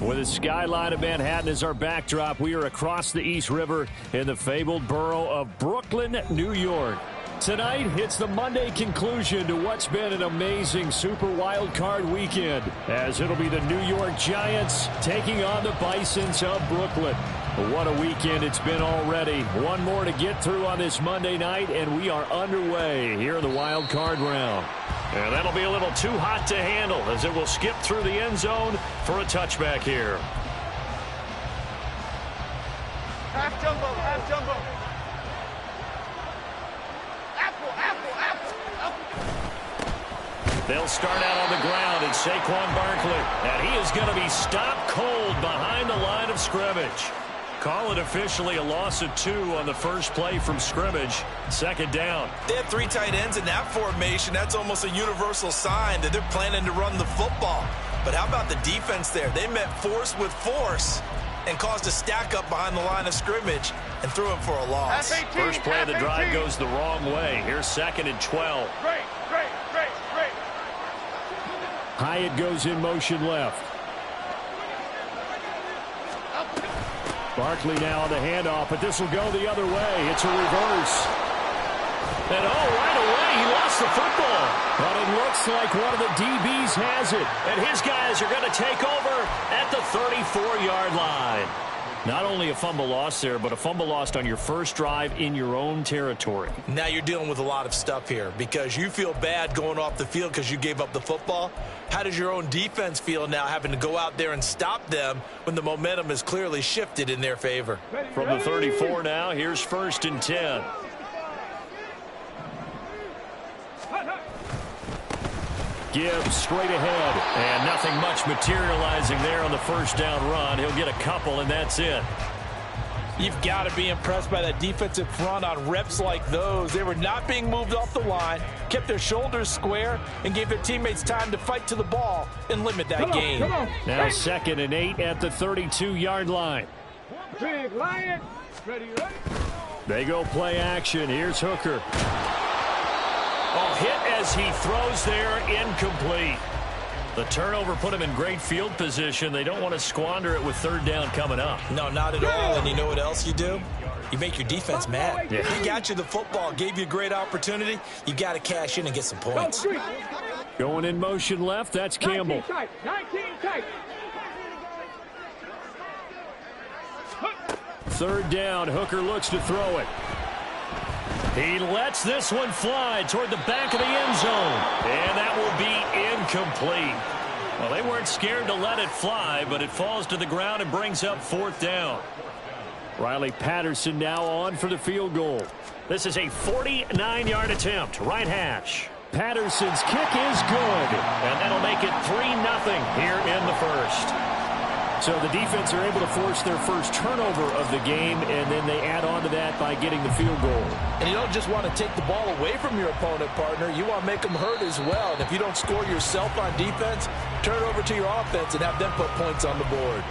With the skyline of Manhattan as our backdrop, we are across the East River in the fabled borough of Brooklyn, New York. Tonight, it's the Monday conclusion to what's been an amazing Super Wildcard weekend, as it'll be the New York Giants taking on the Bisons of Brooklyn. What a weekend it's been already. One more to get through on this Monday night, and we are underway here in the Wildcard round. And that'll be a little too hot to handle as it will skip through the end zone for a touchback here. Half jumbo, half jumbo. Apple. They'll start out on the ground, and Saquon Barkley. And he is going to be stopped cold behind the line of scrimmage. Call it officially a loss of 2 on the first play from scrimmage. Second down. They have 3 tight ends in that formation. That's almost a universal sign that they're planning to run the football. But how about the defense there? They met force with force and caused a stack up behind the line of scrimmage and threw him for a loss. First play of the drive goes the wrong way. Here's 2nd and 12. Great. Hyatt goes in motion left. Barkley now on the handoff, but this will go the other way. It's a reverse. And right away, he lost the football. But it looks like one of the DBs has it. And his guys are going to take over at the 34-yard line. Not only a fumble loss there, but a fumble lost on your first drive in your own territory. Now you're dealing with a lot of stuff here because you feel bad going off the field because you gave up the football. How does your own defense feel now having to go out there and stop them when the momentum is clearly shifted in their favor? From the 34 now, here's 1st and 10. Gibbs straight ahead, and nothing much materializing there on the first down run. He'll get a couple, and that's it. You've got to be impressed by that defensive front on reps like those. They were not being moved off the line, kept their shoulders square, and gave their teammates time to fight to the ball and limit that gain. Now 2nd and 8 at the 32-yard line. Big Lion. Ready. They go play action. Here's Hooker. Hit as he throws there, incomplete. The turnover put him in great field position. They don't want to squander it with 3rd down coming up. No, not at all. And you know what else you do? You make your defense mad. Yeah. He got you the football, gave you a great opportunity. You got to cash in and get some points. Going in motion left, that's Campbell. 19 tight. 3rd down, Hooker looks to throw it. He lets this one fly toward the back of the end zone. And that will be incomplete. Well, they weren't scared to let it fly, but it falls to the ground and brings up 4th down. Riley Patterson now on for the field goal. This is a 49-yard attempt, right hash. Patterson's kick is good, and that'll make it 3-0 here in the first. So the defense are able to force their first turnover of the game, and then they add on to that by getting the field goal. And you don't just want to take the ball away from your opponent, partner. You want to make them hurt as well. And if you don't score yourself on defense, turn it over to your offense and have them put points on the board.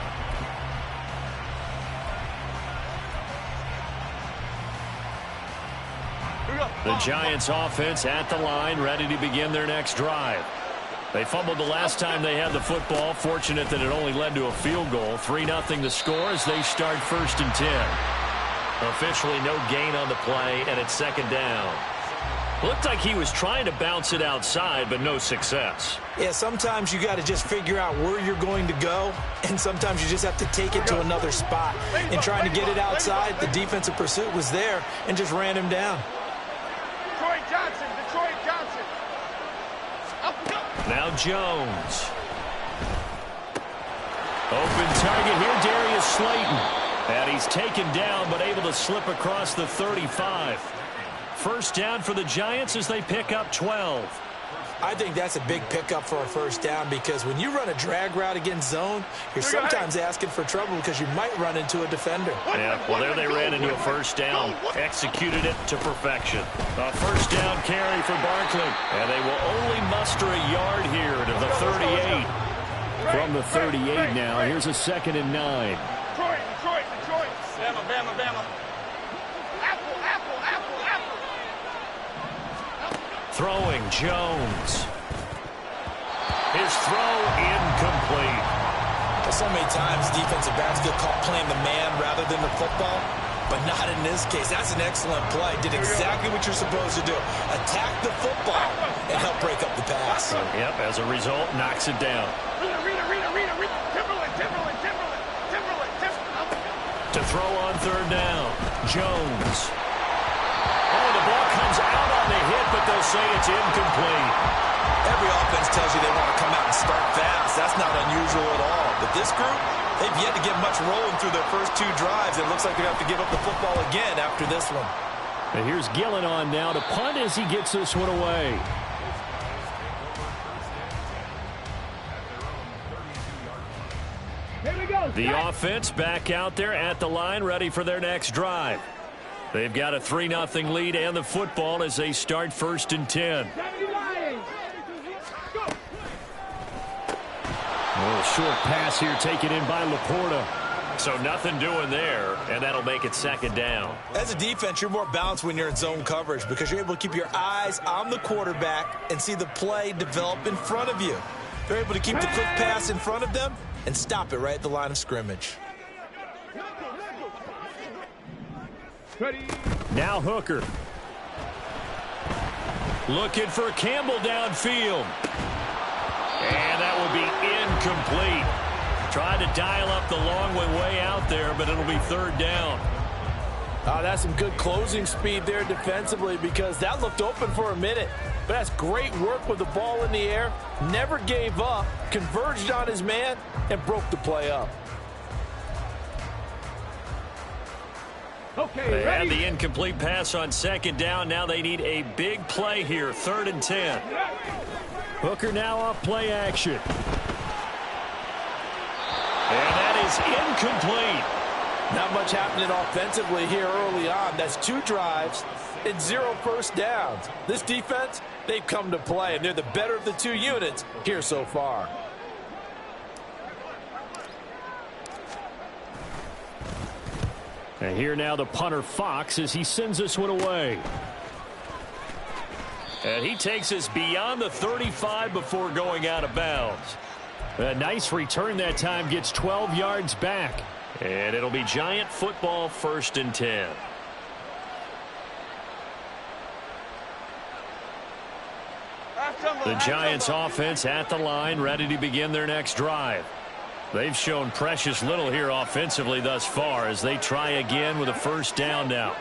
The Giants offense at the line, ready to begin their next drive. They fumbled the last time they had the football. Fortunate that it only led to a field goal. 3-0 the score as they start 1st and 10. Officially no gain on the play, and it's 2nd down. Looked like he was trying to bounce it outside, but no success. Yeah, sometimes you got to just figure out where you're going to go, and sometimes you just have to take it to another spot. In trying to get it outside, the defensive pursuit was there and just ran him down. Detroit Johnson. Now Jones. Open target here, Darius Slayton. And he's taken down, but able to slip across the 35. First down for the Giants as they pick up 12. I think that's a big pickup for a first down because when you run a drag route against zone, you're sometimes asking for trouble because you might run into a defender. Yeah, well, there they ran into a first down. Executed it to perfection. A first down carry for Barkley. And they will only muster a yard here to the 38. From the 38 now, here's a 2nd and 9. Detroit. Bama. Throwing Jones. His throw incomplete. So many times defensive backs get caught playing the man rather than the football, but not in this case. That's an excellent play. Did exactly what you're supposed to do. Attack the football and help break up the pass. Yep, as a result, knocks it down. To throw on third down, Jones. Oh, the ball comes out on the hit, but they'll say it's incomplete. Every offense tells you they want to come out and start fast. That's not unusual at all. But this group, they've yet to get much rolling through their first 2 drives. It looks like they have to give up the football again after this one. And here's Gillen on now to punt as he gets this one away. Here we go. The offense back out there at the line, ready for their next drive. They've got a 3-0 lead and the football as they start 1st and 10. A little short pass here taken in by Laporta. So nothing doing there, and that'll make it 2nd down. As a defense, you're more balanced when you're in zone coverage because you're able to keep your eyes on the quarterback and see the play develop in front of you. They're able to keep the quick pass in front of them and stop it right at the line of scrimmage. Ready. Now Hooker. Looking for Campbell downfield. And that will be incomplete. Tried to dial up the long one way out there, but it'll be 3rd down. That's some good closing speed there defensively because that looked open for a minute. But that's great work with the ball in the air. Never gave up, converged on his man, and broke the play up. Okay, They ready. had the incomplete pass on 2nd down. Now they need a big play here, 3rd and 10. Hooker now off play action. And that is incomplete. Not much happening offensively here early on. That's 2 drives and 0 first downs. This defense, they've come to play, and they're the better of the 2 units here so far. And here now the punter Fox as he sends this one away. And he takes us beyond the 35 before going out of bounds. A nice return that time, gets 12 yards back. And it'll be Giant football, 1st and 10. The Giants offense at the line, ready to begin their next drive. They've shown precious little here offensively thus far as they try again with a 1st down now.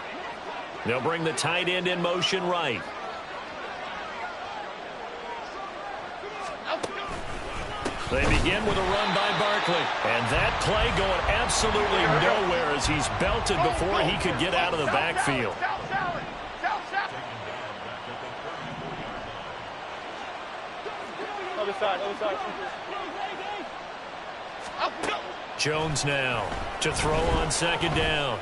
They'll bring the tight end in motion right. They begin with a run by Barkley. And that play going absolutely nowhere as he's belted before he could get out of the backfield. Other side, other side. Jones now to throw on 2nd down.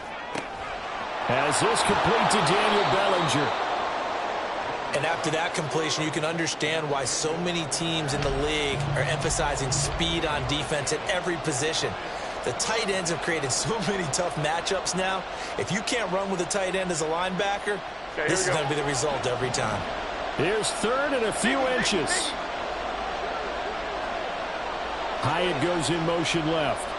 Has this complete to Daniel Bellinger. And after that completion, you can understand why so many teams in the league are emphasizing speed on defense at every position. The tight ends have created so many tough matchups now. If you can't run with a tight end as a linebacker, this is going to be the result every time. Here's 3rd and a few inches. Hyatt goes in motion left.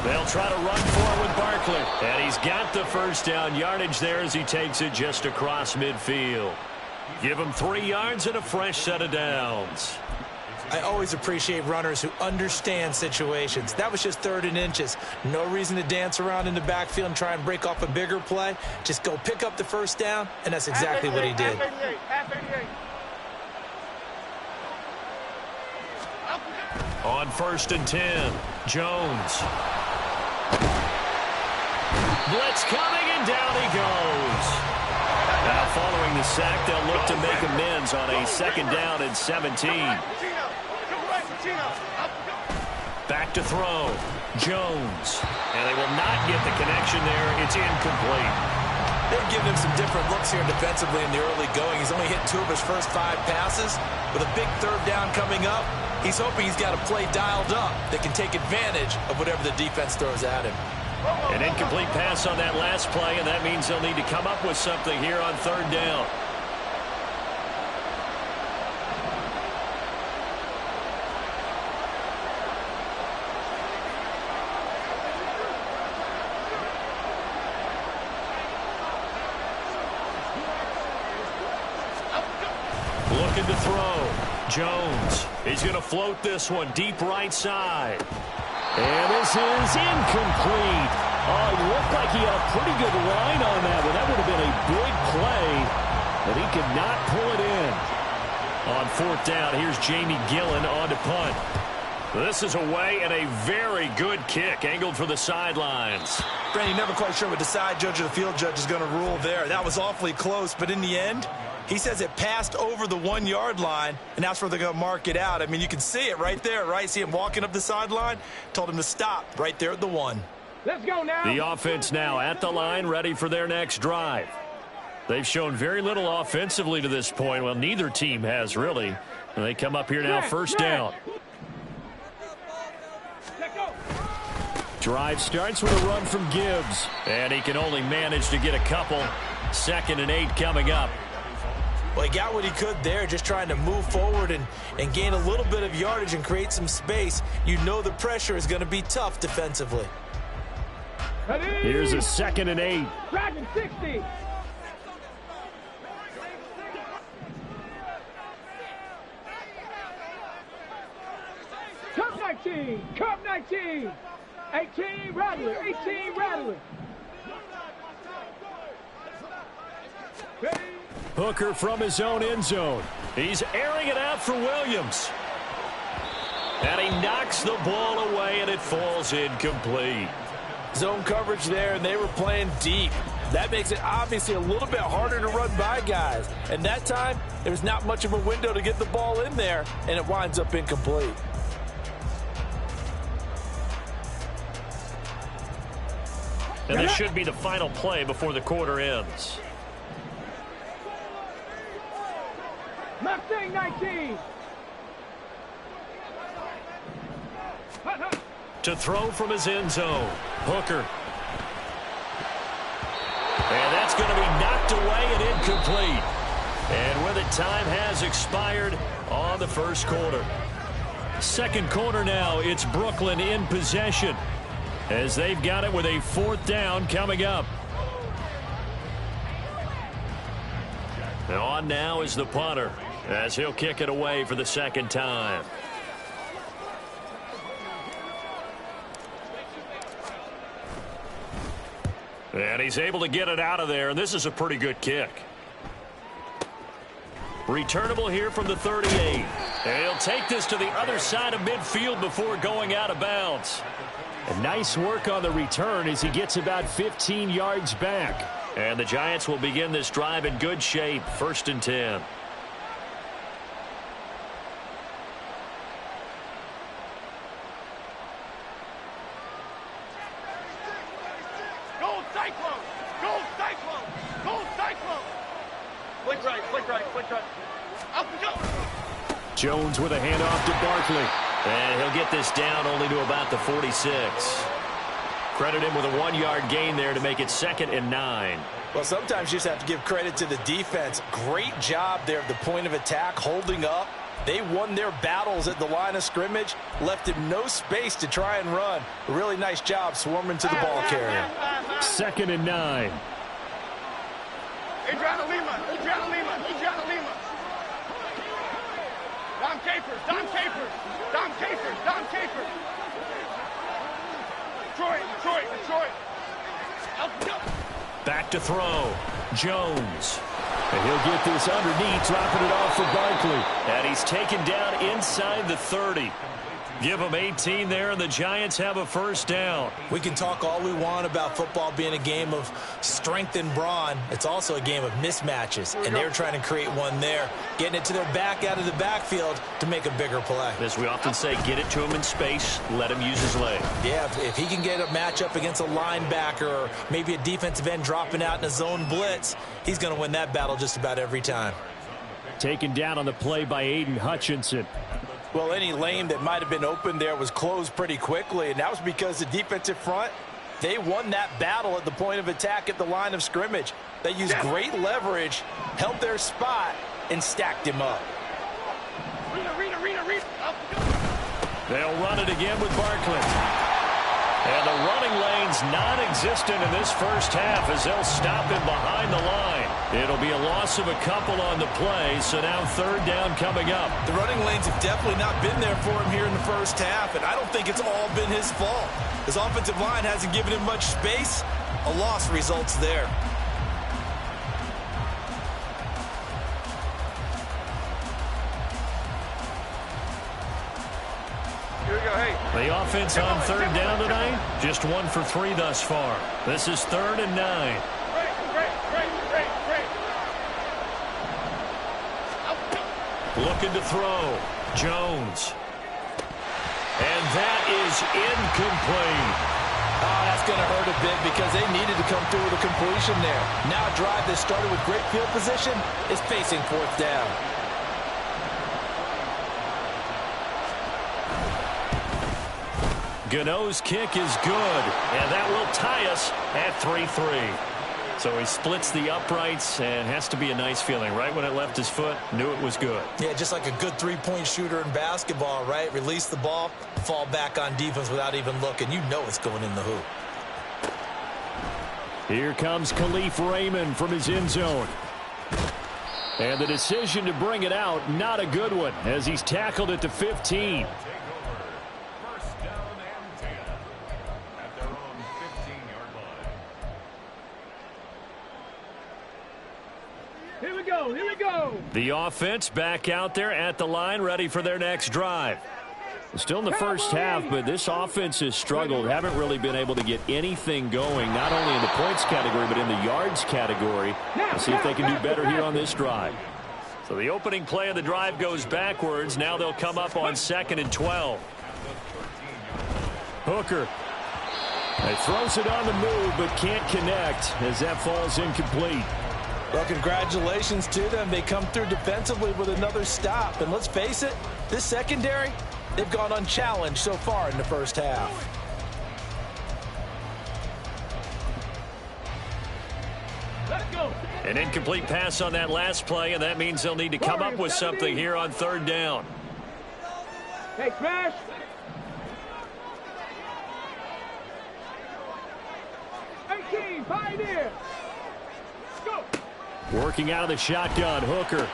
They'll try to run forward with Barkley. And he's got the 1st down yardage there as he takes it just across midfield. Give him 3 yards and a fresh set of downs. I always appreciate runners who understand situations. That was just 3rd and inches. No reason to dance around in the backfield and try and break off a bigger play. Just go pick up the 1st down, and that's exactly what he did. On 1st and 10, Jones. Blitz coming, and down he goes. Now following the sack, they'll look to make amends on a 2nd down and 17. Back to throw. Jones. And they will not get the connection there. It's incomplete. They've given him some different looks here defensively in the early going. He's only hit 2 of his first 5 passes. With a big 3rd down coming up, he's hoping he's got a play dialed up that can take advantage of whatever the defense throws at him. An incomplete pass on that last play, and that means they'll need to come up with something here on 3rd down. looking to throw. Jones, he's going to float this one deep right side. And this is incomplete. Oh, it looked like he had a pretty good line on that one. That would have been a big play, but he could not pull it in. On fourth down, here's Jamie Gillen on to punt. This is away and a very good kick angled for the sidelines. Brandon, never quite sure what the side judge or the field judge is going to rule there. That was awfully close, but in the end, he says it passed over the 1 yard line, and that's where they're going to mark it out. I mean, you can see it right there, right? See him walking up the sideline. Told him to stop right there at the 1. Let's go now. The offense now at the line, ready for their next drive. They've shown very little offensively to this point. Well, neither team has really. And they come up here now, first down. Drive starts with a run from Gibbs. And he can only manage to get a couple. 2nd and 8 coming up. Well, he got what he could there, just trying to move forward and gain a little bit of yardage and create some space. You know the pressure is going to be tough defensively. Here's a 2nd and 8. Dragon 60. Cup 19. Cup 19. 18 Rattler. 18 Rattler. Hooker from his own end zone. He's airing it out for Williams. And he knocks the ball away, and it falls incomplete. Zone coverage there, and they were playing deep. That makes it obviously a little bit harder to run by guys. And that time, there's not much of a window to get the ball in there, and it winds up incomplete. And this should be the final play before the quarter ends. Mustang 19. To throw from his end zone. Hooker. And that's going to be knocked away and incomplete. And with it, time has expired on the first quarter. Second quarter now, it's Brooklyn in possession, as they've got it with a 4th down coming up. And on now is the punter, as he'll kick it away for the 2nd time. And he's able to get it out of there, and this is a pretty good kick. Returnable here from the 38. And he'll take this to the other side of midfield before going out of bounds. And nice work on the return as he gets about 15 yards back. And the Giants will begin this drive in good shape, 1st and 10. Gold Cyclone! Gold Cyclone! Gold Cyclone! Flick right, flick right, flick right. Up we go! Jones with a handoff to Barkley. And he'll get this down only to about the 46. Credit him with a 1-yard gain there to make it 2nd and 9. Well, sometimes you just have to give credit to the defense. Great job there at the point of attack, holding up. They won their battles at the line of scrimmage, left him no space to try and run. A really nice job swarming to the ball carrier. 2nd and 9. Adriana Lima, Adriana Lima, Adriana Lima. Dom Capers, Dom Capers, Dom Capers, Dom Capers. Detroit, Detroit, Detroit. Back to throw. Jones. And he'll get this underneath, dropping it off for Barkley. And he's taken down inside the 30. Give him 18 there, and the Giants have a 1st down. We can talk all we want about football being a game of strength and brawn. It's also a game of mismatches, and they're trying to create one there, getting it to their back out of the backfield to make a bigger play. As we often say, get it to him in space, let him use his leg. Yeah, if he can get a matchup against a linebacker or maybe a defensive end dropping out in a zone blitz, he's going to win that battle just about every time. Taken down on the play by Aiden Hutchinson. Well, any lane that might have been open there was closed pretty quickly, and that was because the defensive front, they won that battle at the point of attack at the line of scrimmage. They used great leverage, held their spot, and stacked him up. Rita. They'll run it again with Barkley. And the running lane's non-existent in this first half as they'll stop him behind the line. It'll be a loss of a couple on the play, so now third down coming up. The running lanes have definitely not been there for him here in the first half, and I don't think it's all been his fault. His offensive line hasn't given him much space. A loss results there. Here we go, hey. The offense on third down tonight, just 1 for 3 thus far. This is 3rd and 9. Looking to throw. Jones. And that is incomplete. Oh, that's going to hurt a bit because they needed to come through with a completion there. Now a drive that started with great field position is facing 4th down. Gano's kick is good, and that will tie us at 3-3. So he splits the uprights, and has to be a nice feeling. Right when it left his foot, knew it was good. Yeah, just like a good three-point shooter in basketball, right? Release the ball, fall back on defense without even looking. You know it's going in the hoop. Here comes Khalif Raymond from his end zone. And the decision to bring it out, not a good one, as he's tackled at the 15. Here we go, here we go. The offense back out there at the line, ready for their next drive. Still in the first half, but this offense has struggled. Haven't really been able to get anything going, not only in the points category, but in the yards category. Let's see if they can do better here on this drive. So the opening play of the drive goes backwards. Now they'll come up on 2nd and 12. Hooker. He throws it on the move, but can't connect as that falls incomplete. Well, congratulations to them. They come through defensively with another stop. And let's face it, this secondary, they've gone unchallenged so far in the first half. Let's go. An incomplete pass on that last play, and that means they'll need to come up with something here on 3rd down. Hey, smash. Pioneer. Go. Working out of the shotgun, Hooker.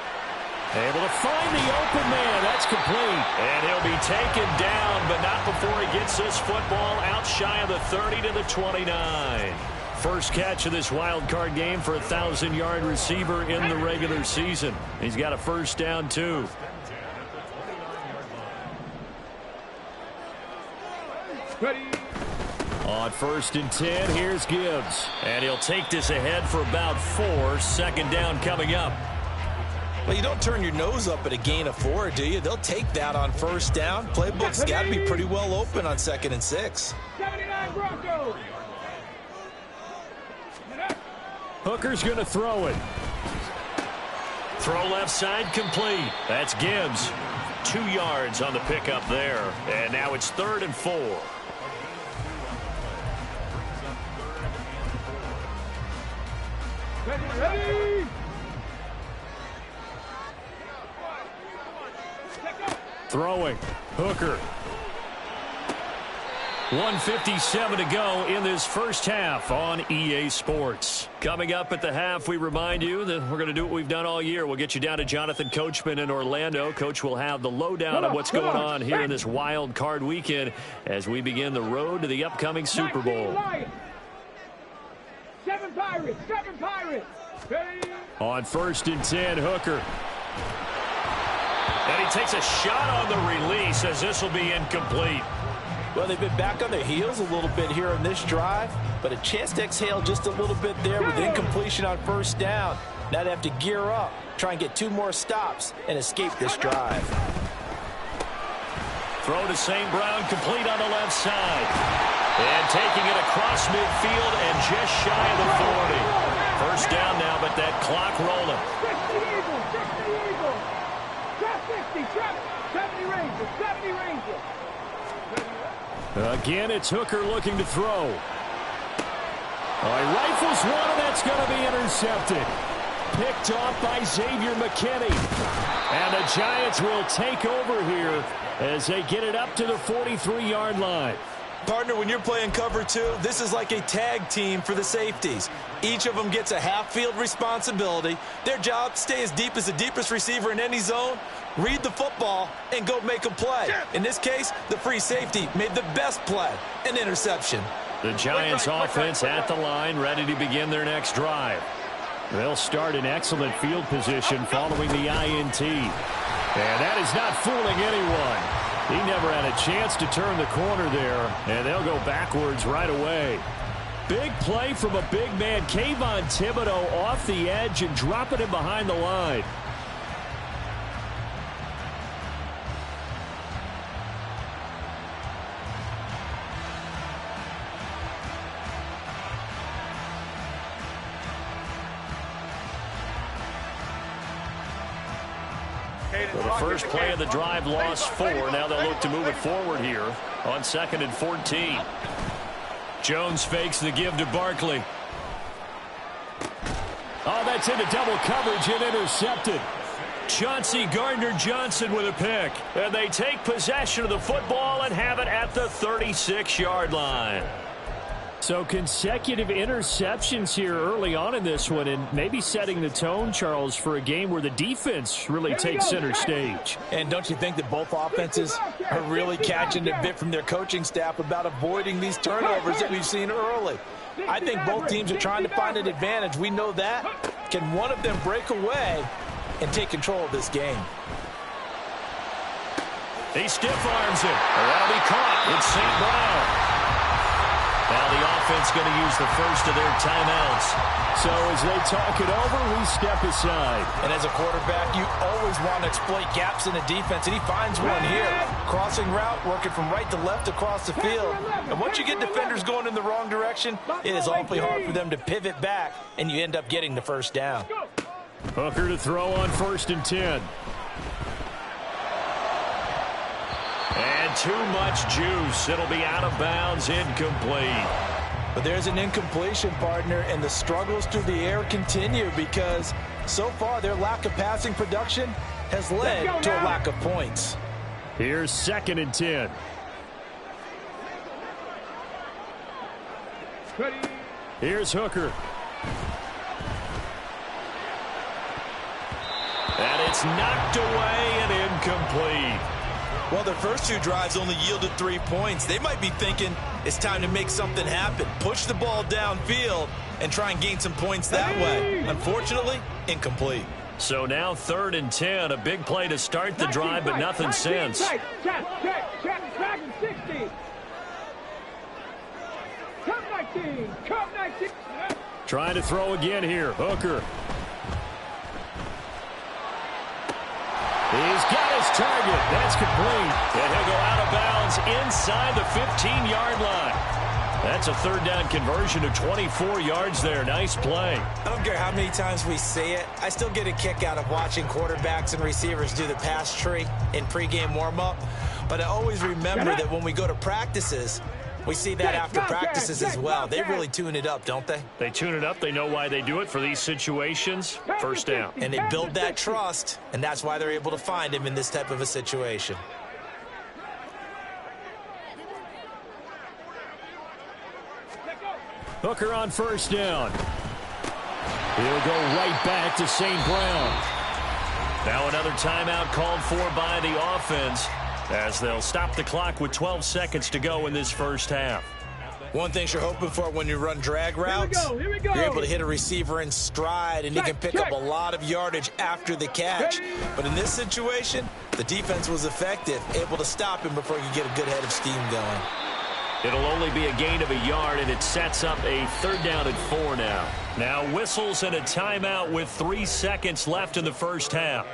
Able to find the open man. That's complete. And he'll be taken down, but not before he gets this football out shy of the 30 to the 29. First catch of this wild card game for a 1,000-yard receiver in the regular season. He's got a first down, too. Ready. On 1st and 10, here's Gibbs. And he'll take this ahead for about 4. 2nd down coming up. Well, you don't turn your nose up at a gain of 4, do you? They'll take that on 1st down. Playbook's got to be pretty well open on 2nd and 6. 79 Broncos. Hooker's going to throw it. Throw left side complete. That's Gibbs. 2 yards on the pickup there. And now it's 3rd and 4. Ready. Throwing. Hooker. 1:57 to go in this first half on EA Sports. Coming up at the half, we remind you that we're going to do what we've done all year. We'll get you down to Jonathan Coachman in Orlando. Coach will have the lowdown on what's going on here in this wild card weekend as we begin the road to the upcoming Super Bowl. 7 Pirates, 7 Pirates. Ready. On 1st and 10, Hooker. And he takes a shot on the release as this will be incomplete. Well, they've been back on their heels a little bit here in this drive, but a chance to exhale just a little bit there with incompletion on 1st down. Now they have to gear up, try and get 2 more stops, and escape this drive. Throw to St. Brown, complete on the left side. And taking it across midfield and just shy of the 40. First down now, but that clock rolling. 60 Eagles, 60 Eagles. Trap 60, trap 70 Rangers, 70 Rangers. Again, it's Hooker looking to throw. He rifles one, and that's going to be intercepted. Picked off by Xavier McKinney. And the Giants will take over here as they get it up to the 43-yard line. Partner, when you're playing cover 2, this is like a tag team for the safeties. Each of them gets a half-field responsibility. Their job, stay as deep as the deepest receiver in any zone, read the football, and go make a play. In this case, the free safety made the best play, an interception. The Giants offense at the line, ready to begin their next drive. They'll start in excellent field position following the INT. And that is not fooling anyone. He never had a chance to turn the corner there, and they'll go backwards right away. Big play from a big man. Kayvon Thibodeau off the edge and dropping him behind the line. So the first play of the drive lost 4. Now they'll look to move it forward here on 2nd and 14. Jones fakes the give to Barkley. Oh, that's into double coverage and intercepted. Chauncey Gardner-Johnson with a pick. And they take possession of the football and have it at the 36-yard line. So consecutive interceptions here early on in this one, and maybe setting the tone, Charles, for a game where the defense really takes center stage. And don't you think that both offenses are really catching a bit from their coaching staff about avoiding these turnovers that we've seen early? I think both teams are trying to find an advantage. We know that. Can one of them break away and take control of this game? He stiff arms it. That'll be caught. It's St. Brown. Now the offense going to use the first of their timeouts. So as they talk it over, we step aside. And as a quarterback, you always want to exploit gaps in the defense, and he finds one here. Crossing route, working from right to left across the field. And once you get defenders going in the wrong direction, it is awfully hard for them to pivot back, and you end up getting the first down. Hooker to throw on 1st and 10. And too much juice. It'll be out of bounds, incomplete. But there's an incompletion, partner, and the struggles through the air continue because so far their lack of passing production has led to a lack of points. Here's 2nd and 10. Here's Hooker. And it's knocked away and incomplete. Well, their first 2 drives only yielded 3 points. They might be thinking it's time to make something happen. Push the ball downfield and try and gain some points that way. Unfortunately, incomplete. So now 3rd and 10. A big play to start the drive, but nothing since. Trying to throw again here. Hooker. He's got his target. That's complete. And he'll go out of bounds inside the 15-yard line. That's a 3rd down conversion to 24 yards there. Nice play. I don't care how many times we see it. I still get a kick out of watching quarterbacks and receivers do the pass tree in pregame warm-up. But I always remember that when we go to practices, we see that after practices as well. They really tune it up, don't they? They tune it up. They know why they do it for these situations. First down. And they build that trust, and that's why they're able to find him in this type of a situation. Hooker on 1st down. He'll go right back to St. Brown. Now another timeout called for by the offense, as they'll stop the clock with 12 seconds to go in this first half. One thing you're hoping for when you run drag routes, you're able to hit a receiver in stride, and he can pick up a lot of yardage after the catch. But in this situation, the defense was effective, able to stop him before you get a good head of steam going. It'll only be a gain of a yard, and it sets up a 3rd down and 4 now. Now whistles and a timeout with 3 seconds left in the first half.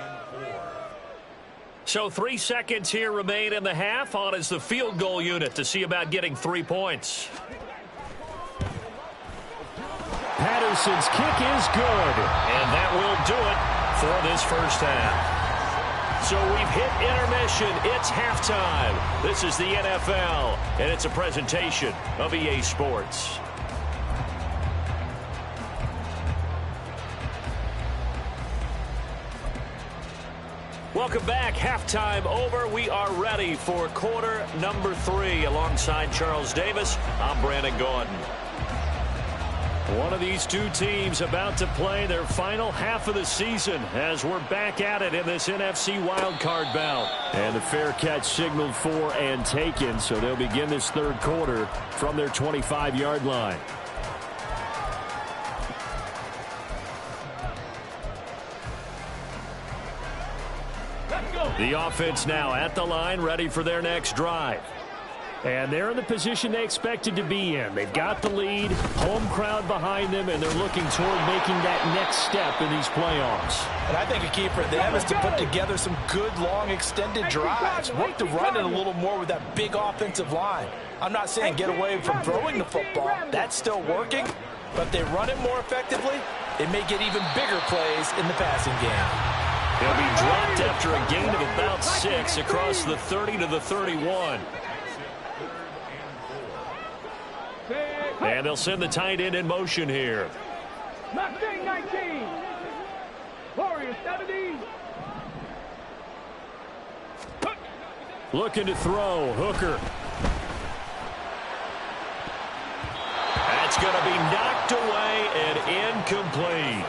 So 3 seconds here remain in the half. On is the field goal unit to see about getting 3 points. Patterson's kick is good, and that will do it for this first half. So we've hit intermission. It's halftime. This is the NFL, and it's a presentation of EA Sports. Welcome back. Halftime over. We are ready for quarter number 3. Alongside Charles Davis, I'm Brandon Gordon. One of these two teams about to play their final half of the season as we're back at it in this NFC wildcard bout. And the fair catch signaled for and taken, so they'll begin this third quarter from their 25-yard line. The offense now at the line, ready for their next drive. And they're in the position they expected to be in. They've got the lead, home crowd behind them, and they're looking toward making that next step in these playoffs. And I think a key for them is to put together some good, long, extended drives. Work to run it a little more with that big offensive line. I'm not saying get away from throwing the football. That's still working. But if they run it more effectively, they may get even bigger plays in the passing game. They'll be dropped after a gain of about 6 across the 30 to the 31. And they'll send the tight end in motion here. Mustang 19. Warriors 70. Looking to throw. Hooker. That's going to be knocked away and incomplete.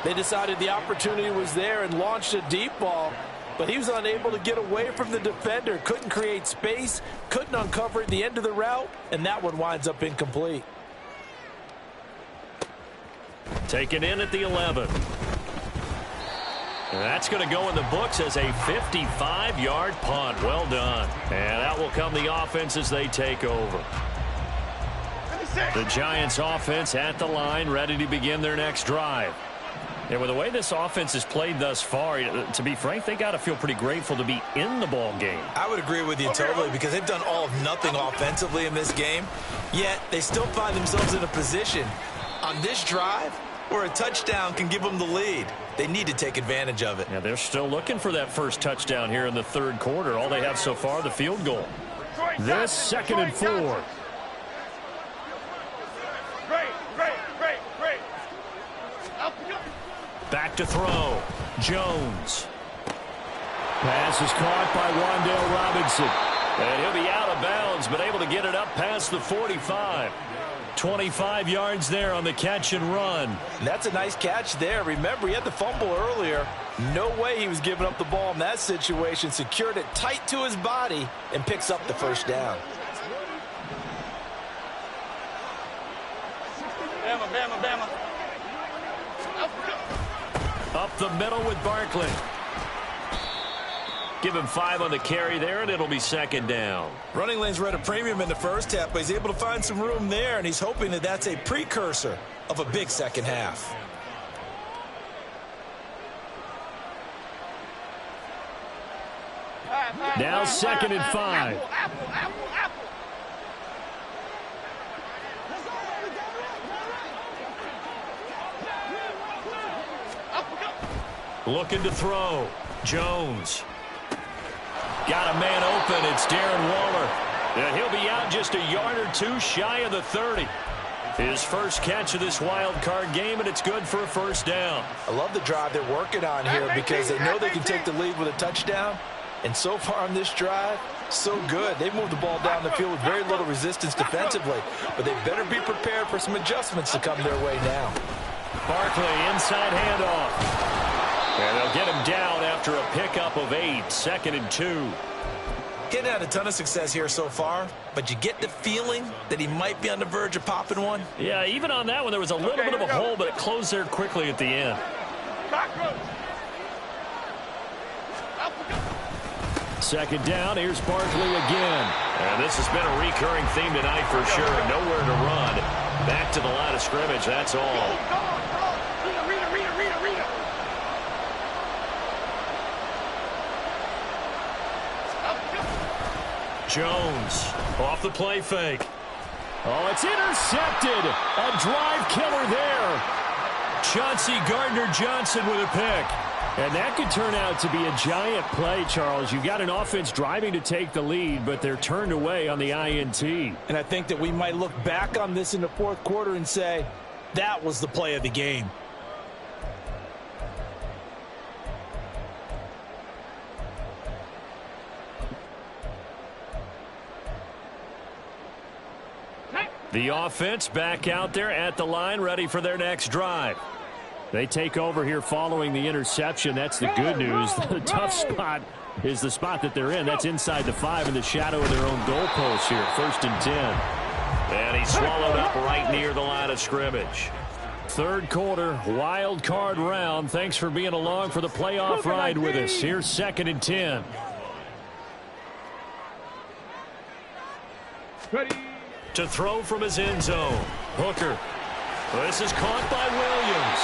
They decided the opportunity was there and launched a deep ball, but he was unable to get away from the defender, couldn't create space, couldn't uncover at the end of the route, and that one winds up incomplete. Taken in at the 11. And that's going to go in the books as a 55-yard punt. Well done. And that will come the offense as they take over. The Giants offense at the line, ready to begin their next drive. And with the way this offense has played thus far, to be frank, they got to feel pretty grateful to be in the ball game. I would agree with you totally, because they've done all of nothing offensively in this game, yet they still find themselves in a position on this drive where a touchdown can give them the lead. They need to take advantage of it. Yeah, they're still looking for that first touchdown here in the third quarter. All they have so far, the field goal. This 2nd and 4. Back to throw. Jones. Pass is caught by Wan'Dale Robinson. And he'll be out of bounds, but able to get it up past the 45. 25 yards there on the catch and run. And that's a nice catch there. Remember, he had the fumble earlier. No way he was giving up the ball in that situation. Secured it tight to his body and picks up the first down. Bama, Bama, Bama. Up the middle with Barkley. Give him 5 on the carry there, and it'll be 2nd down. Running lanes were at a premium in the first half, but he's able to find some room there, and he's hoping that that's a precursor of a big second half. Now 2nd and 5. Apple. Looking to throw. Jones. Got a man open. It's Darren Waller. And he'll be out just a yard or 2 shy of the 30. His first catch of this wild card game, and it's good for a first down. I love the drive they're working on here because they know they can take the lead with a touchdown. And so far on this drive, so good. They've moved the ball down the field with very little resistance defensively. But they better be prepared for some adjustments to come their way now. Barkley, inside handoff. And they'll get him down after a pickup of 8. 2nd and 2. He hadn't had a ton of success here so far, but you get the feeling that he might be on the verge of popping one. Yeah, even on that one, there was a little bit of a hole, but it closed there quickly at the end. Second down, here's Barkley again. And this has been a recurring theme tonight for sure. Nowhere to run. Back to the line of scrimmage, that's all. Jones off the play fake. Oh, it's intercepted. A drive killer there. Chauncey Gardner-Johnson with a pick. And that could turn out to be a giant play, Charles. You've got an offense driving to take the lead, but they're turned away on the INT. And I think that we might look back on this in the fourth quarter and say, that was the play of the game. The offense back out there at the line, ready for their next drive. They take over here following the interception. That's the good news. The tough spot is the spot that they're in. That's inside the 5 in the shadow of their own goalpost here. 1st and 10. And he's swallowed up right near the line of scrimmage. Third quarter, wild card round. Thanks for being along for the playoff ride with us. Here's 2nd and 10. Ready. To throw from his end zone. Hooker. This is caught by Williams.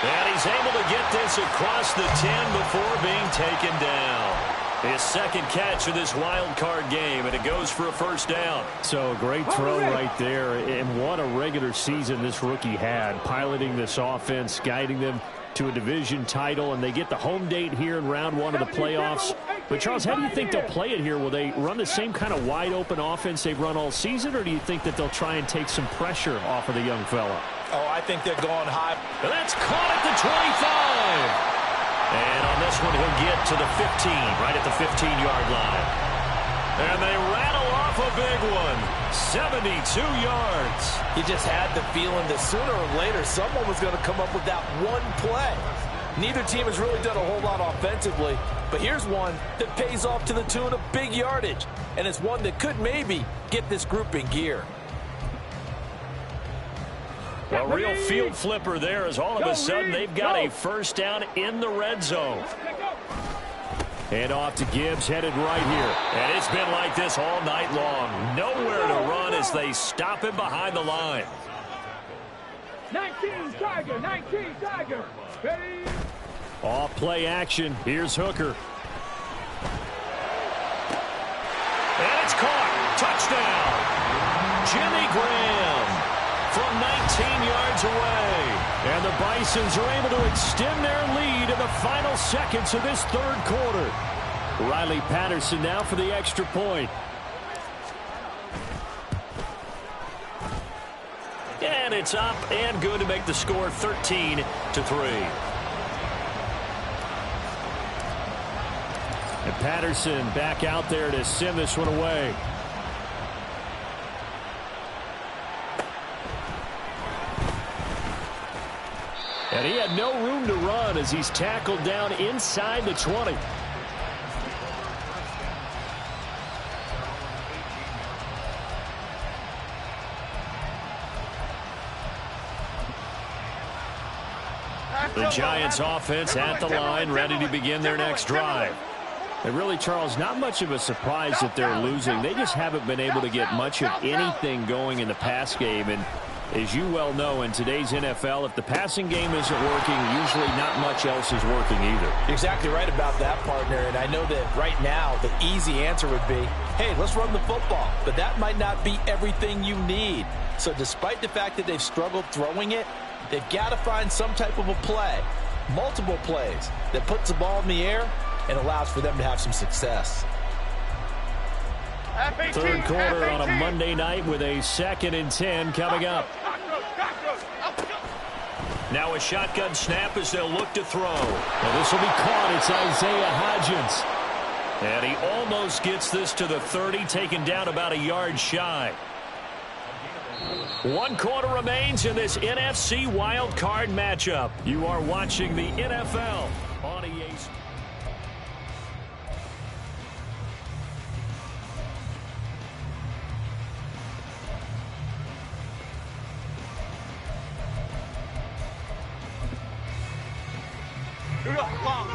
And he's able to get this across the 10 before being taken down. His 2nd catch of this wild card game, and it goes for a 1st down. So great throw right there, and what a regular season this rookie had, piloting this offense, guiding them to a division title, and they get the home date here in round 1 of the playoffs. But Charles, how do you think they'll play it here? Will they run the same kind of wide open offense they've run all season, or do you think that they'll try and take some pressure off of the young fella? Oh, I think they're going high. That's caught at the 25. And on this one, he'll get to the 15, right at the 15-yard line. And they rattle off a big one, 72 yards. He just had the feeling that sooner or later someone was going to come up with that one play. Neither team has really done a whole lot offensively, but here's one that pays off to the tune of big yardage, and it's one that could maybe get this group in gear. A real field flipper there, as all of a sudden they've got a 1st down in the red zone. And off to Gibbs, headed right here. And it's been like this all night long. Nowhere to run as they stop him behind the line. 19 Tiger, 19 Tiger. Ready. Off play action. Here's Hooker. And it's caught. Touchdown. Jimmy Graham from 19 yards away. And the Bisons are able to extend their lead in the final seconds of this 3rd quarter. Riley Patterson now for the extra point. And it's up and good to make the score 13-3. And Patterson back out there to send this one away. And he had no room to run as he's tackled down inside the 20. The Giants offense at the line, ready to begin their next drive. And really, Charles, not much of a surprise that they're losing. They just haven't been able to get much of anything going in the pass game. And as you well know, in today's NFL, if the passing game isn't working, usually not much else is working either. You're exactly right about that, partner. And I know that right now the easy answer would be, hey, let's run the football. But that might not be everything you need. So despite the fact that they've struggled throwing it, they've got to find some type of a play, multiple plays, that puts the ball in the air and allows for them to have some success. 3rd quarter on a Monday night with a 2nd and 10 coming up. Now a shotgun snap as they'll look to throw. Well, this will be caught. It's Isaiah Hodgins. And he almost gets this to the 30, taken down about a yard shy. 1 quarter remains in this NFC wild card matchup. You are watching the NFL on EA. Long.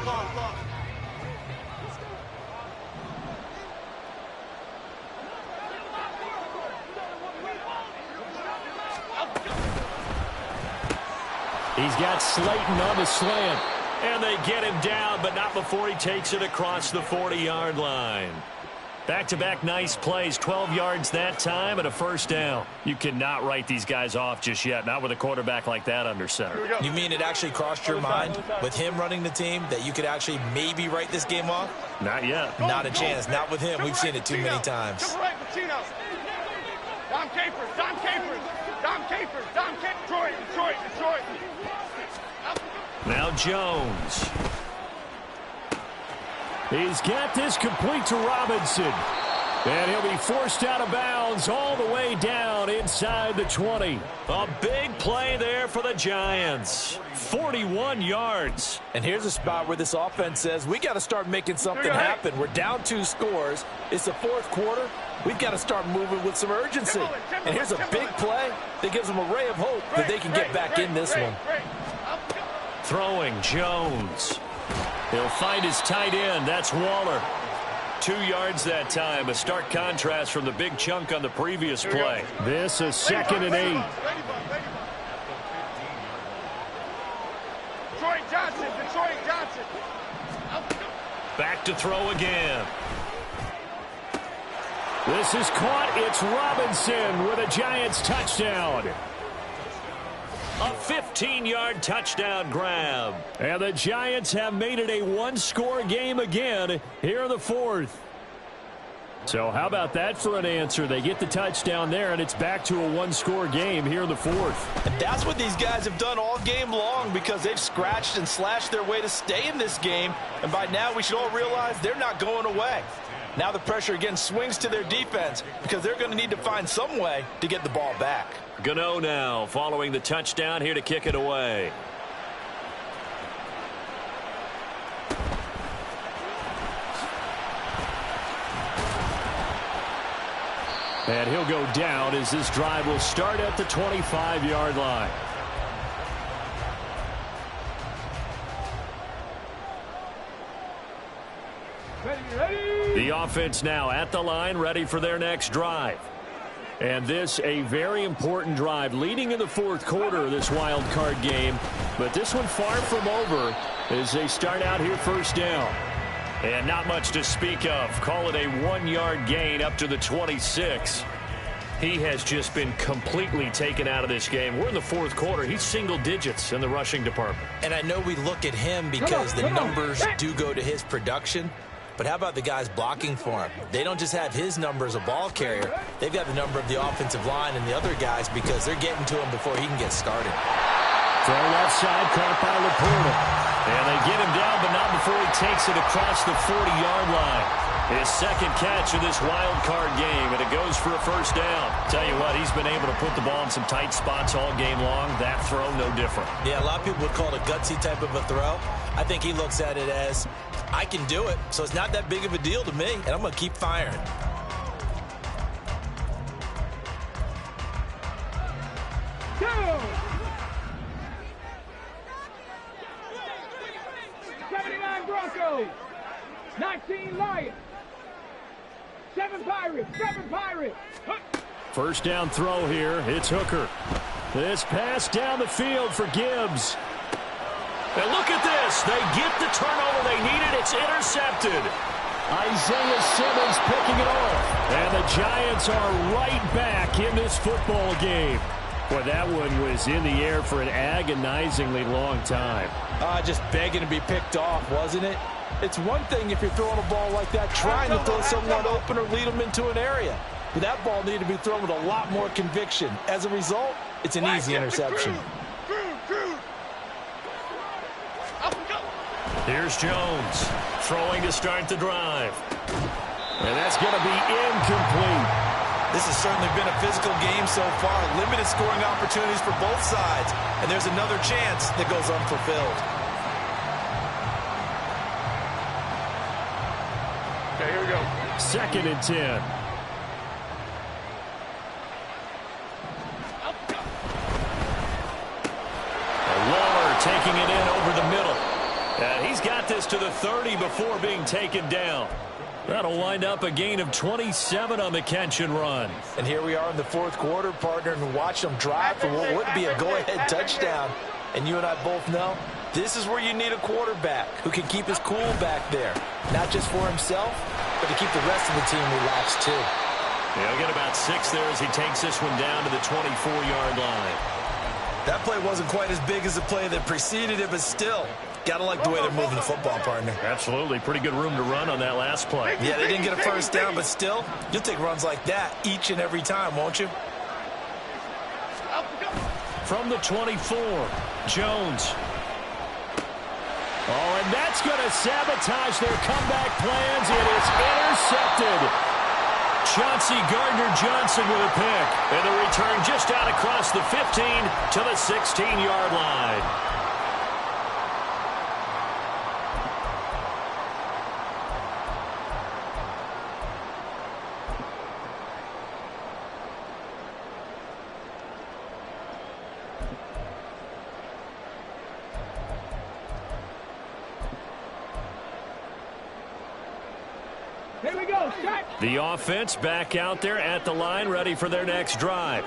He's got Slayton on the slant. And they get him down, but not before he takes it across the 40-yard line. Back-to-back nice plays, 12 yards that time and a 1st down. You cannot write these guys off just yet, not with a quarterback like that under center. You mean it actually crossed your mind with him running the team that you could actually maybe write this game off? Not yet. Not a chance. Not with him. We've seen it too many times. Dom Capers. Detroit. Now Jones. He's got this complete to Robinson. And he'll be forced out of bounds all the way down inside the 20. A big play there for the Giants. 41 yards. And here's a spot where this offense says, we got to start making something happen. We're down 2 scores. It's the 4th quarter. We've got to start moving with some urgency. And here's a big play that gives them a ray of hope that they can get back in this one. Throwing Jones. He'll find his tight end. That's Waller. 2 yards that time. A stark contrast from the big chunk on the previous play. This is 2nd and 8. Detroit Johnson. Back to throw again. This is caught. It's Robinson with a Giants touchdown. A 15-yard touchdown grab. And the Giants have made it a 1-score game again here in the 4th. So how about that for an answer? They get the touchdown there, and it's back to a 1-score game here in the 4th. And that's what these guys have done all game long, because they've scratched and slashed their way to stay in this game. And by now we should all realize they're not going away. Now the pressure again swings to their defense, because they're going to need to find some way to get the ball back. Gano now following the touchdown here to kick it away. And he'll go down as this drive will start at the 25-yard line. The offense now at the line, ready for their next drive. And this a very important drive leading in the 4th quarter of this wild card game. But this one far from over as they start out here first down. And not much to speak of. Call it a 1-yard gain up to the 26. He has just been completely taken out of this game. We're in the 4th quarter. He's single digits in the rushing department. And I know we look at him because the numbers do go to his production. But how about the guys blocking for him? They don't just have his number as a ball carrier. They've got the number of the offensive line and the other guys because they're getting to him before he can get started. Throw left side, caught by Laporta. And they get him down, but not before he takes it across the 40-yard line. His 2nd catch of this wild card game, and it goes for a first down. Tell you what, he's been able to put the ball in some tight spots all game long. That throw, no different. Yeah, a lot of people would call it a gutsy type of a throw. I think he looks at it as, I can do it, so it's not that big of a deal to me, and I'm going to keep firing. Go! 79 Broncos, 19 Lions, 7 Pirates, 7 Pirates. First down throw here. It's Hooker. This pass down the field for Gibbs. And look at this. They get the turnover they needed. It's intercepted. Isaiah Simmons picking it off. And the Giants are right back in this football game. Boy, that one was in the air for an agonizingly long time. Just begging to be picked off, wasn't it? It's one thing if you're throwing a ball like that, trying to throw someone open or lead them into an area. But that ball needed to be thrown with a lot more conviction. As a result, it's an easy interception. Here's Jones throwing to start the drive. And that's going to be incomplete. This has certainly been a physical game so far. Limited scoring opportunities for both sides. And there's another chance that goes unfulfilled. Okay, here we go. 2nd and 10. Waller taking it in over the middle. And he's got this to the 30 before being taken down. That'll wind up a gain of 27 on the catch and run. And here we are in the 4th quarter, partner, and watch them drive for what would be a go-ahead touchdown. And you and I both know this is where you need a quarterback who can keep his cool back there. Not just for himself, but to keep the rest of the team relaxed too. He'll get about 6 there as he takes this one down to the 24-yard line. That play wasn't quite as big as the play that preceded it, but still, gotta like the way they're moving the football, partner. Absolutely. Pretty good room to run on that last play. Yeah, they didn't get a first down, but still, you'll take runs like that each and every time, won't you? From the 24, Jones. Oh, and that's going to sabotage their comeback plans. It is intercepted. Chauncey Gardner-Johnson with a pick. And the return just out across the 15 to the 16-yard line. Here we go. The offense back out there at the line, ready for their next drive.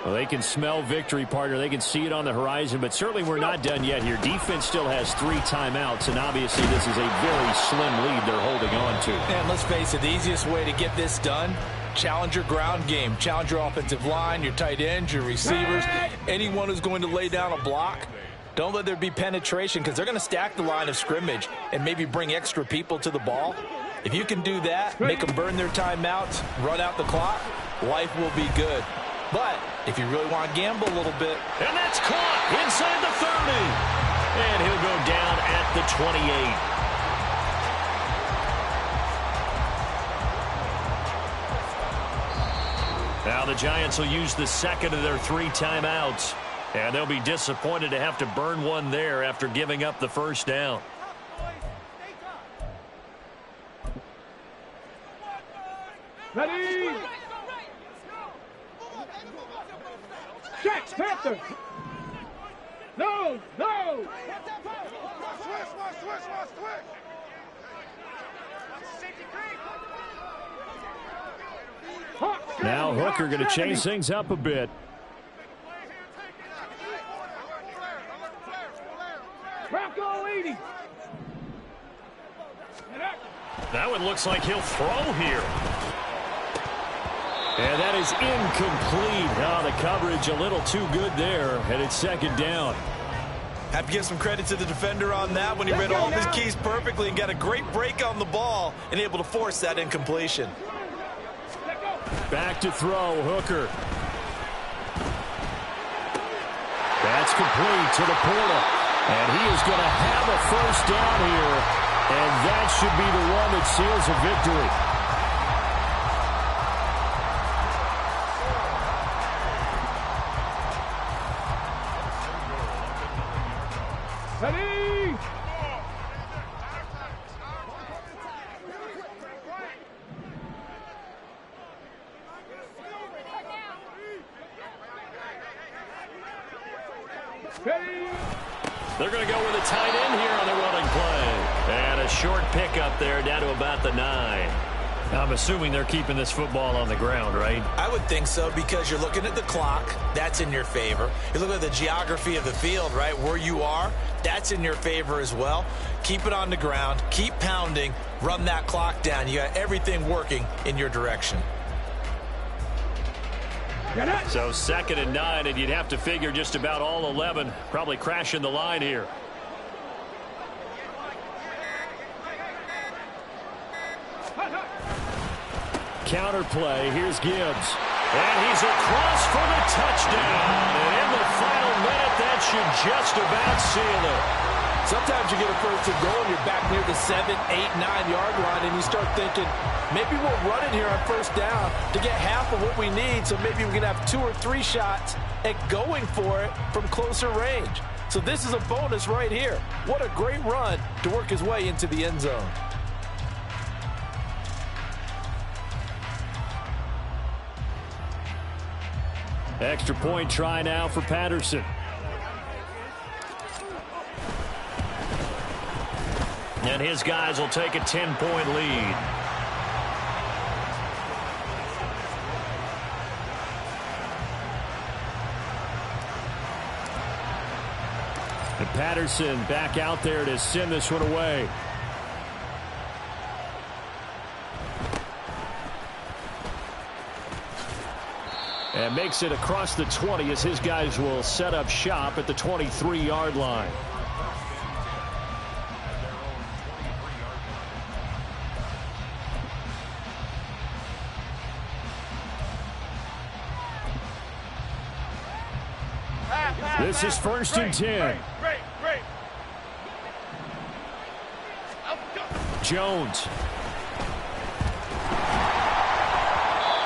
Well, they can smell victory, partner. They can see it on the horizon, but certainly we're not done yet here. Defense still has 3 timeouts, and obviously this is a very slim lead they're holding on to. And let's face it, the easiest way to get this done, challenge your ground game. Challenge your offensive line, your tight ends, your receivers, anyone who's going to lay down a block. Don't let there be penetration because they're going to stack the line of scrimmage and maybe bring extra people to the ball. If you can do that, make them burn their timeouts, run out the clock, life will be good. But if you really want to gamble a little bit. And that's caught inside the 30. And he'll go down at the 28. Now the Giants will use the second of their 3 timeouts. And they'll be disappointed to have to burn one there after giving up the first down. Ready? Check, Panther. No, no. Now Hooker going to change things up a bit. Rocco 80. That one looks like he'll throw here. And that is incomplete. Oh, the coverage a little too good there, and it's second down. Have to give some credit to the defender on that when he read all of his keys perfectly and got a great break on the ball and able to force that incompletion. Back to throw, Hooker. That's complete to the portal. And he is going to have a first down here, and that should be the one that seals a victory. Ready? They're going to go with a tight end here on the running play. And a short pickup there down to about the 9. I'm assuming they're keeping this football on the ground, right? I would think so because you're looking at the clock. That's in your favor. You look at the geography of the field, right, where you are. That's in your favor as well. Keep it on the ground. Keep pounding. Run that clock down. You got everything working in your direction. So 2nd and 9, and you'd have to figure just about all 11 probably crashing the line here. Counter play. Here's Gibbs. And he's across for the touchdown. And in the final minute, that should just about seal it. Sometimes you get a first and goal and you're back near the 7, 8, 9-yard line, and you start thinking, maybe we'll run it here on first down to get half of what we need, so maybe we can have 2 or 3 shots at going for it from closer range. So this is a bonus right here. What a great run to work his way into the end zone. Extra point try now for Patterson. And his guys will take a 10-point lead. And Patterson back out there to send this one away. And makes it across the 20 as his guys will set up shop at the 23-yard line. This is 1st and 10. Jones.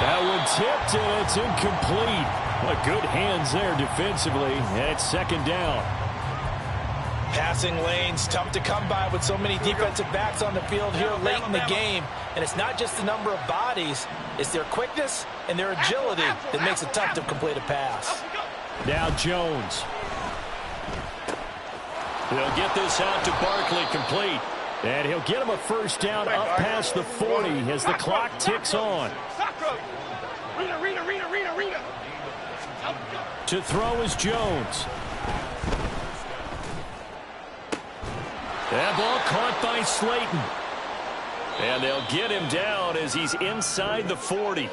That one tipped, and it's incomplete. But good hands there defensively, and it's second down. Passing lanes, tough to come by with so many defensive backs on the field here late in the game. And it's not just the number of bodies, it's their quickness and their agility that makes it tough to complete a pass. Now Jones. They'll get this out to Barkley, complete. And he'll get him a first down up past the 40 as the clock ticks on. To throw is Jones. That ball caught by Slayton. And they'll get him down as he's inside the 40.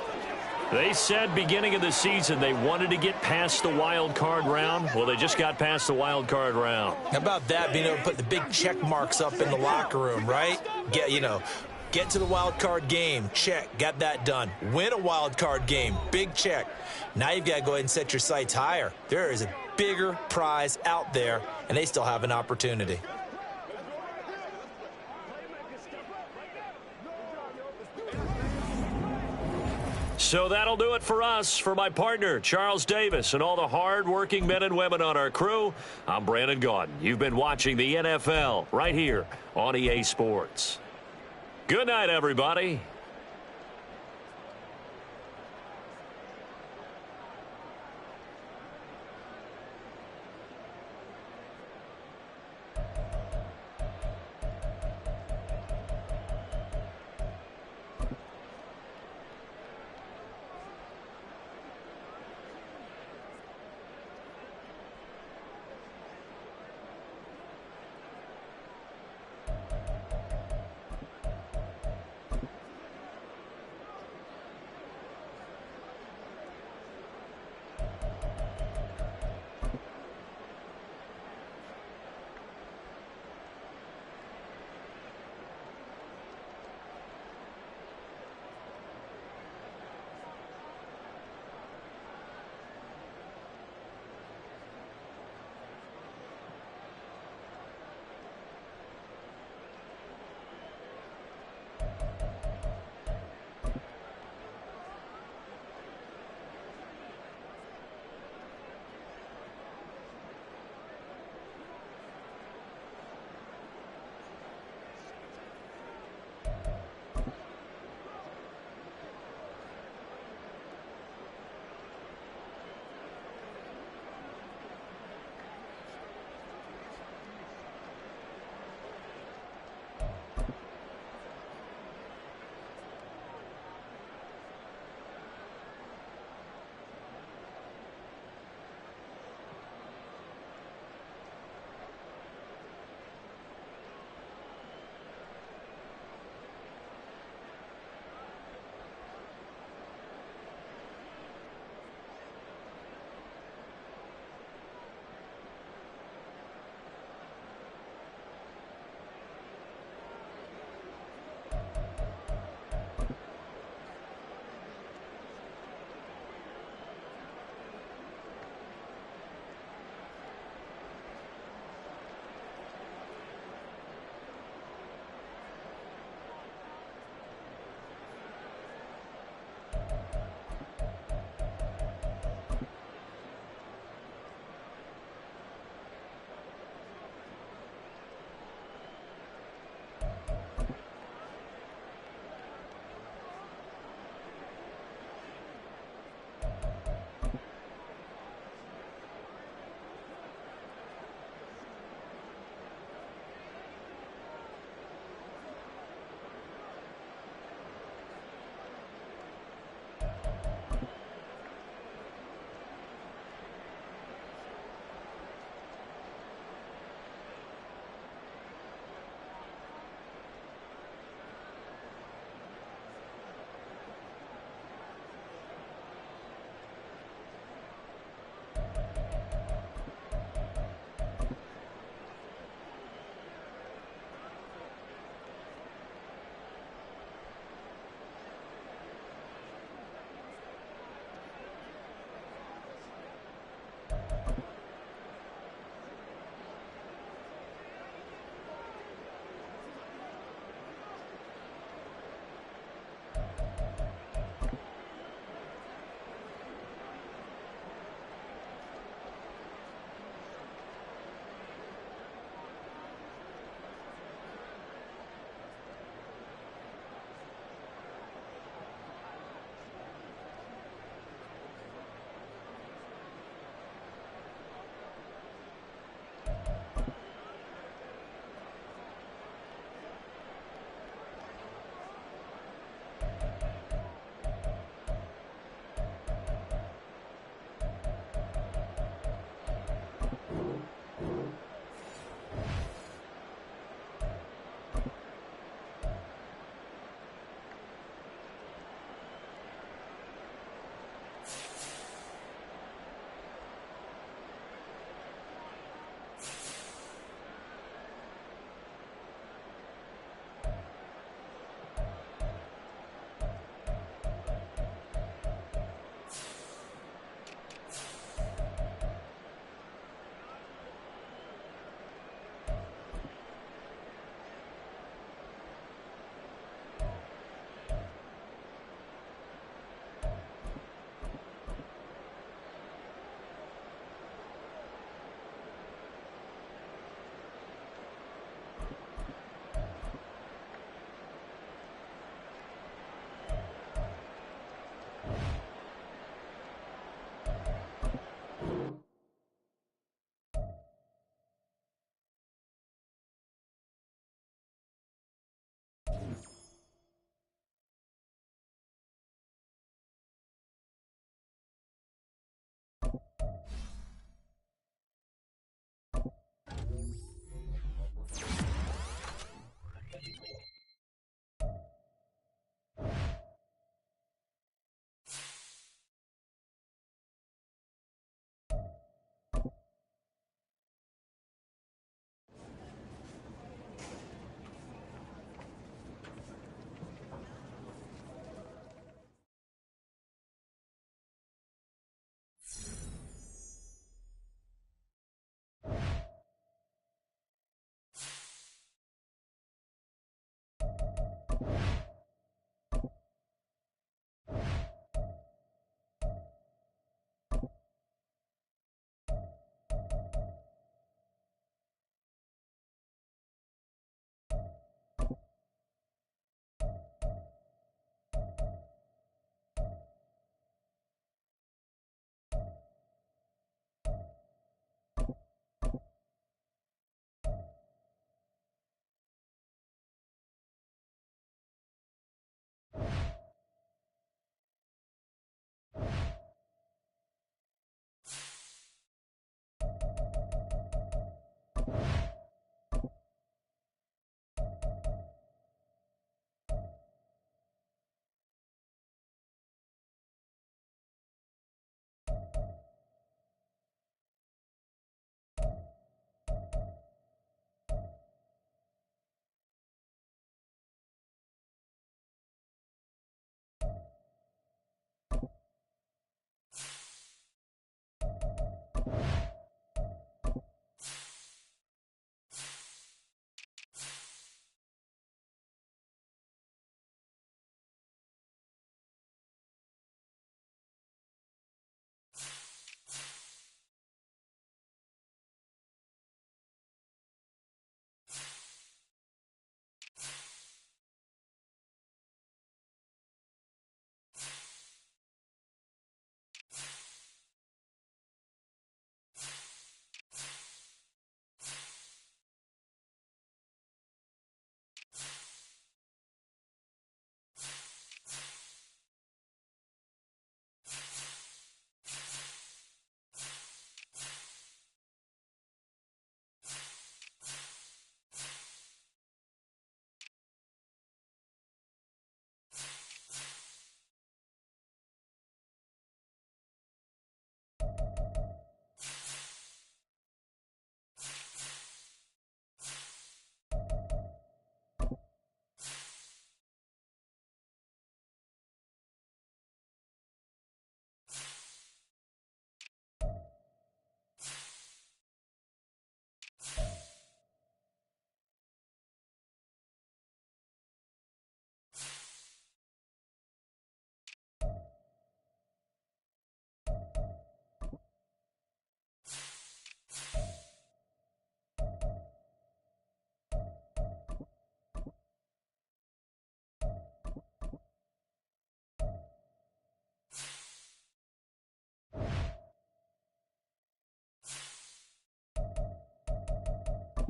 They said beginning of the season they wanted to get past the wild card round. Well, they just got past the wild card round. How about that, being able to put the big check marks up in the locker room, right? Get to the wild card game, check, got that done. Win a wild card game, big check. Now you've got to go ahead and set your sights higher. There is a bigger prize out there, and they still have an opportunity. So that'll do it for us. For my partner, Charles Davis, and all the hard-working men and women on our crew, I'm Brandon Gaudin. You've been watching the NFL right here on EA Sports. Good night, everybody.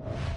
it.